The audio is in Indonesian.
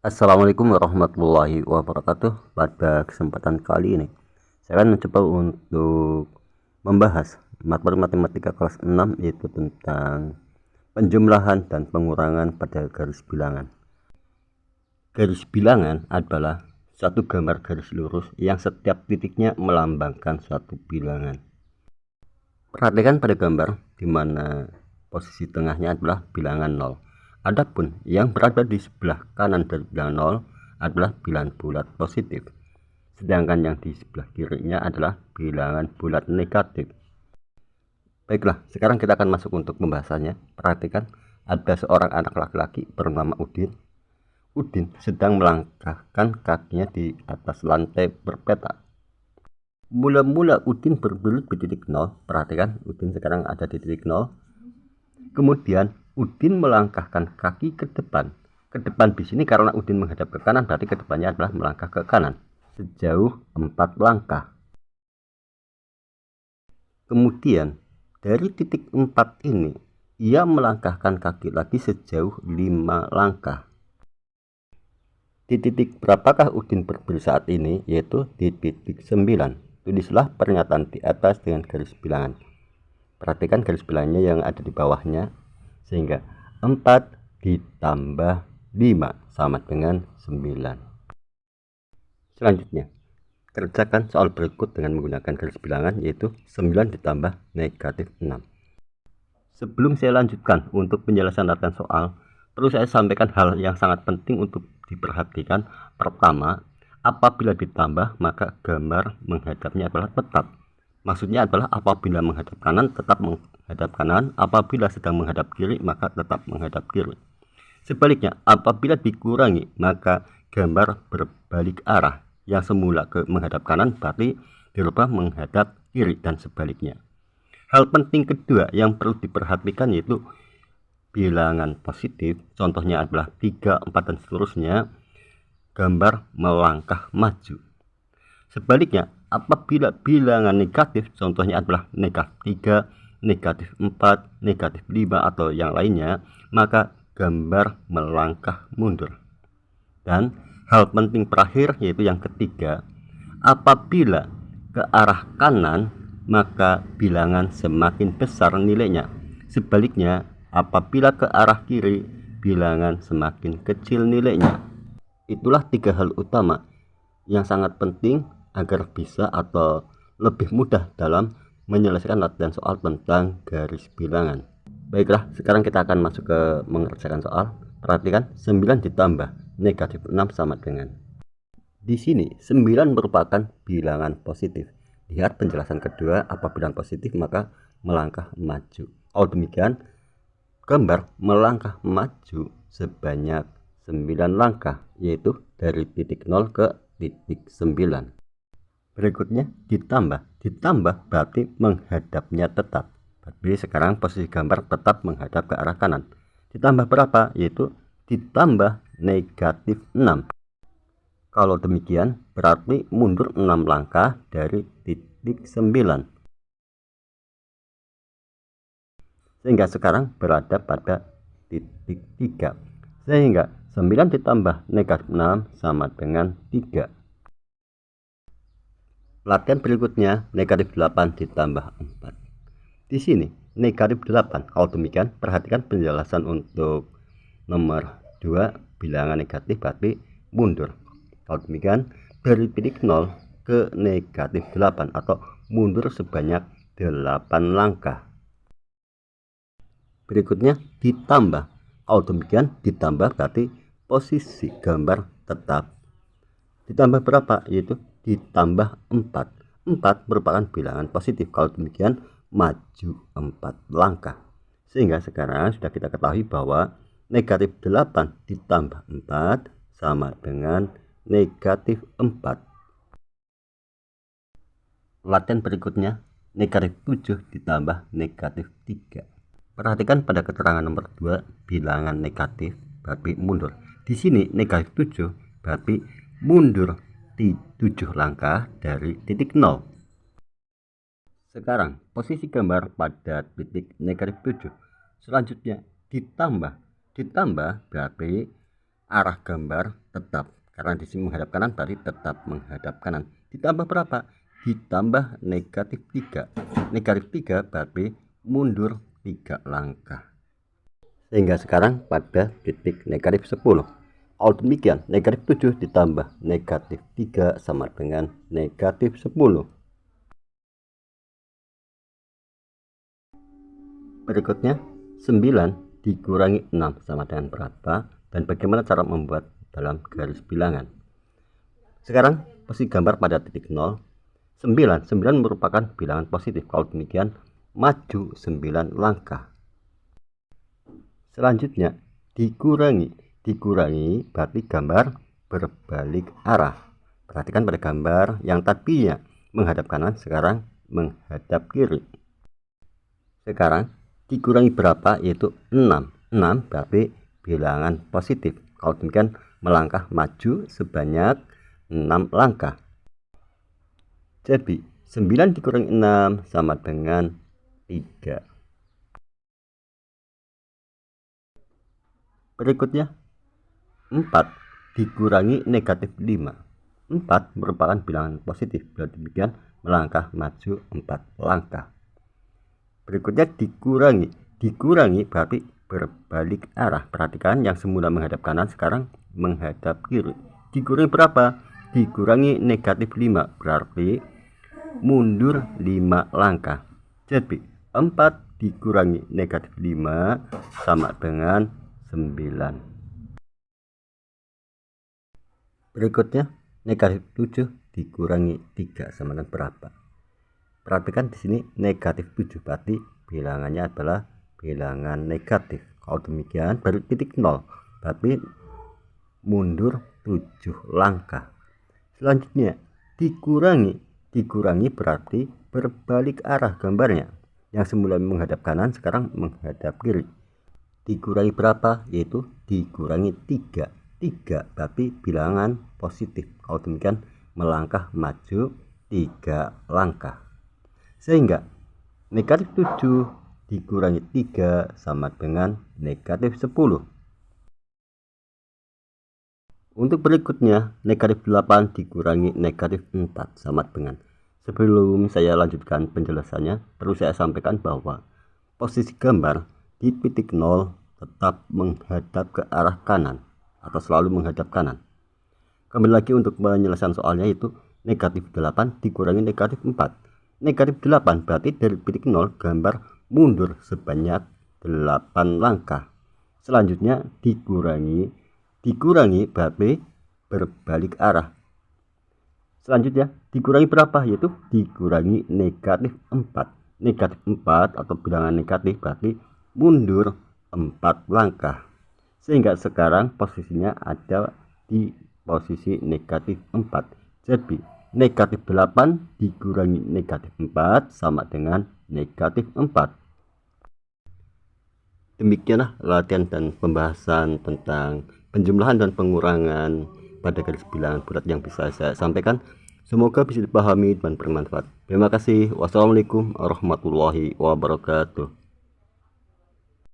Assalamualaikum warahmatullahi wabarakatuh. Pada kesempatan kali ini saya akan mencoba untuk membahas materi matematika kelas 6, yaitu tentang penjumlahan dan pengurangan pada garis bilangan. Garis bilangan adalah suatu gambar garis lurus yang setiap titiknya melambangkan suatu bilangan. Perhatikan pada gambar di mana posisi tengahnya adalah bilangan 0. Adapun yang berada di sebelah kanan dari bilangan 0 adalah bilangan bulat positif. Sedangkan yang di sebelah kirinya adalah bilangan bulat negatif. Baiklah, sekarang kita akan masuk untuk pembahasannya. Perhatikan, ada seorang anak laki-laki bernama Udin. Udin sedang melangkahkan kakinya di atas lantai berpetak. Mula-mula Udin berdiri di titik 0. Perhatikan, Udin sekarang ada di titik 0. Kemudian Udin melangkahkan kaki ke depan. Ke depan di sini karena Udin menghadap ke kanan, berarti ke depannya adalah melangkah ke kanan sejauh 4 langkah. Kemudian dari titik 4 ini ia melangkahkan kaki lagi sejauh 5 langkah. Di titik berapakah Udin berdiri saat ini? Yaitu di titik 9. Tulislah pernyataan di atas dengan garis bilangan. Perhatikan garis bilangnya yang ada di bawahnya, sehingga 4 ditambah 5 sama dengan 9. Selanjutnya, kerjakan soal berikut dengan menggunakan garis bilangan, yaitu 9 ditambah negatif 6. Sebelum saya lanjutkan untuk penjelasan latihan soal, perlu saya sampaikan hal yang sangat penting untuk diperhatikan. Pertama, apabila ditambah maka gambar menghadapnya adalah tetap. Maksudnya adalah apabila menghadap kanan tetap menghadap kanan, apabila sedang menghadap kiri maka tetap menghadap kiri. Sebaliknya, apabila dikurangi maka gambar berbalik arah, yang semula ke menghadap kanan berarti dirubah menghadap kiri dan sebaliknya. Hal penting kedua yang perlu diperhatikan yaitu bilangan positif, contohnya adalah 3, 4 dan seterusnya, gambar melangkah maju. Sebaliknya, apabila bilangan negatif, contohnya adalah negatif 3, negatif 4, negatif 5 atau yang lainnya, maka gambar melangkah mundur. Dan hal penting terakhir yaitu yang ketiga, apabila ke arah kanan maka bilangan semakin besar nilainya. Sebaliknya, apabila ke arah kiri bilangan semakin kecil nilainya. Itulah 3 hal utama yang sangat penting agar bisa atau lebih mudah dalam menyelesaikan latihan soal tentang garis bilangan. Baiklah, sekarang kita akan masuk ke mengerjakan soal. Perhatikan, 9 ditambah negatif 6 sama dengan. Di sini 9 merupakan bilangan positif. Lihat penjelasan kedua, apabila positif maka melangkah maju. Kalau demikian, gambar melangkah maju sebanyak 9 langkah, yaitu dari titik 0 ke titik 9. Berikutnya ditambah berarti menghadapnya tetap. Berarti sekarang posisi gambar tetap menghadap ke arah kanan. Ditambah berapa? Yaitu ditambah negatif 6. Kalau demikian berarti mundur 6 langkah dari titik 9. Sehingga sekarang berada pada titik 3. Sehingga 9 ditambah negatif 6 sama dengan 3. Latihan berikutnya, negatif 8 ditambah 4. Di sini negatif 8. Kalau demikian perhatikan penjelasan untuk nomor 2, bilangan negatif berarti mundur. Kalau demikian dari titik 0 ke negatif 8 atau mundur sebanyak 8 langkah. Berikutnya ditambah. Kalau demikian ditambah berarti posisi gambar tetap. Ditambah berapa? Yaitu ditambah 4. 4 merupakan bilangan positif. Kalau demikian maju 4 langkah. Sehingga sekarang sudah kita ketahui bahwa negatif 8 ditambah 4 sama dengan negatif 4. Latihan berikutnya, negatif 7 ditambah negatif 3. Perhatikan pada keterangan nomor 2, bilangan negatif berarti mundur. Di sini negatif 7 berarti mundur 7 langkah dari titik 0. Sekarang posisi gambar pada titik negatif 7. Selanjutnya ditambah berarti arah gambar tetap, karena di sini menghadap kanan berarti tetap menghadap kanan. Ditambah berapa? Ditambah negatif 3. Negatif 3 berarti mundur 3 langkah. Sehingga sekarang pada titik negatif 10. Kalau demikian, negatif 7 ditambah negatif 3 sama dengan negatif 10. Berikutnya, 9 dikurangi 6 sama dengan berapa, dan bagaimana cara membuat dalam garis bilangan. Sekarang posisi gambar pada titik 0. 9 merupakan bilangan positif. Kalau demikian, maju 9 langkah. Selanjutnya, dikurangi berarti gambar berbalik arah. Perhatikan pada gambar yang tadinya menghadap kanan, sekarang menghadap kiri. Sekarang dikurangi berapa? Yaitu 6. 6 berarti bilangan positif. Kalau demikian, melangkah maju sebanyak 6 langkah. Jadi 9 dikurangi 6 sama dengan 3. Berikutnya, 4 dikurangi negatif 5. 4 merupakan bilangan positif. Bila demikian, melangkah maju 4 langkah. Berikutnya, dikurangi berarti berbalik arah. Perhatikan, yang semula menghadap kanan sekarang menghadap kiri. Dikurangi berapa? Dikurangi negatif 5 berarti mundur 5 langkah. Jadi 4 dikurangi negatif 5 sama dengan 9. Berikutnya, negatif 7 dikurangi 3 sama dengan berapa? Perhatikan di sini negatif 7 berarti bilangannya adalah bilangan negatif. Kalau demikian, baru titik 0 berarti mundur 7 langkah. Selanjutnya, dikurangi berarti berbalik arah gambarnya. Yang semula menghadap kanan sekarang menghadap kiri. Dikurangi berapa? Yaitu dikurangi 3. 3 berarti bilangan positif. Kalau demikian, melangkah maju 3 langkah. Sehingga negatif 7 dikurangi 3 sama dengan negatif 10. Untuk berikutnya, negatif 8 dikurangi negatif 4 sama dengan. Sebelum saya lanjutkan penjelasannya, perlu saya sampaikan bahwa posisi gambar di titik 0 tetap menghadap ke arah kanan atau selalu menghadap kanan. Kembali lagi untuk penyelesaian soalnya, itu negatif 8 dikurangi negatif 4. Negatif 8 berarti dari titik 0 gambar mundur sebanyak 8 langkah. Selanjutnya dikurangi berarti berbalik arah. Selanjutnya dikurangi berapa? Yaitu dikurangi negatif 4. Negatif 4 atau bilangan negatif berarti mundur 4 langkah. Sehingga sekarang posisinya ada di posisi negatif 4. Jadi negatif 8 dikurangi negatif 4 sama dengan negatif 4. Demikianlah latihan dan pembahasan tentang penjumlahan dan pengurangan pada garis bilangan bulat yang bisa saya sampaikan. Semoga bisa dipahami dan bermanfaat. Terima kasih. Wassalamualaikum warahmatullahi wabarakatuh.